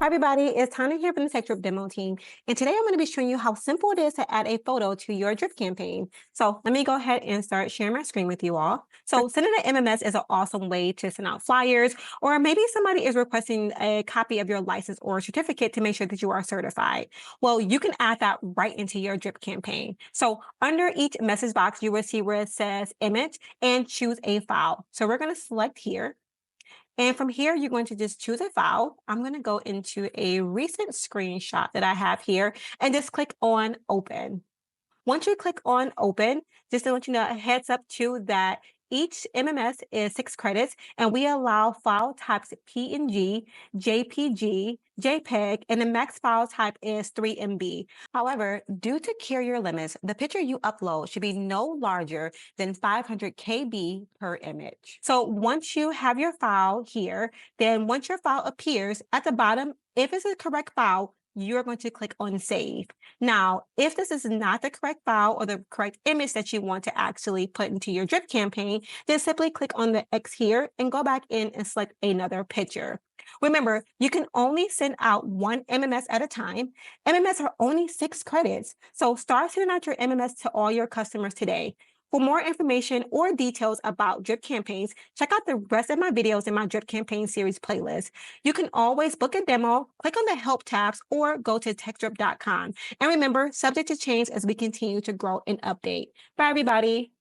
Hi everybody, it's Tana here from the Textdrip demo team. And today I'm going to be showing you how simple it is to add a photo to your drip campaign. So let me go ahead and start sharing my screen with you all. So sending an MMS is an awesome way to send out flyers, or maybe somebody is requesting a copy of your license or certificate to make sure that you are certified. Well, you can add that right into your drip campaign. So under each message box, you will see where it says image and choose a file. So we're going to select here. And from here, you're going to just choose a file. I'm going to go into a recent screenshot that I have here and just click on open. Once you click on open, just to let you know, a heads up too that each MMS is 6 credits and we allow file types PNG, JPG, JPEG, and the max file type is 3 MB. However, due to carrier limits, the picture you upload should be no larger than 500 KB per image. So once you have your file here, then once your file appears at the bottom, if it's a correct file, you're going to click on save. Now, if this is not the correct file or the correct image that you want to actually put into your drip campaign, then simply click on the X here and go back in and select another picture. Remember, you can only send out one MMS at a time. MMS are only 6 credits. So start sending out your MMS to all your customers today. For more information or details about drip campaigns, check out the rest of my videos in my drip campaign series playlist. You can always book a demo, click on the help tabs, or go to textdrip.com. And remember, subject to change as we continue to grow and update. Bye, everybody.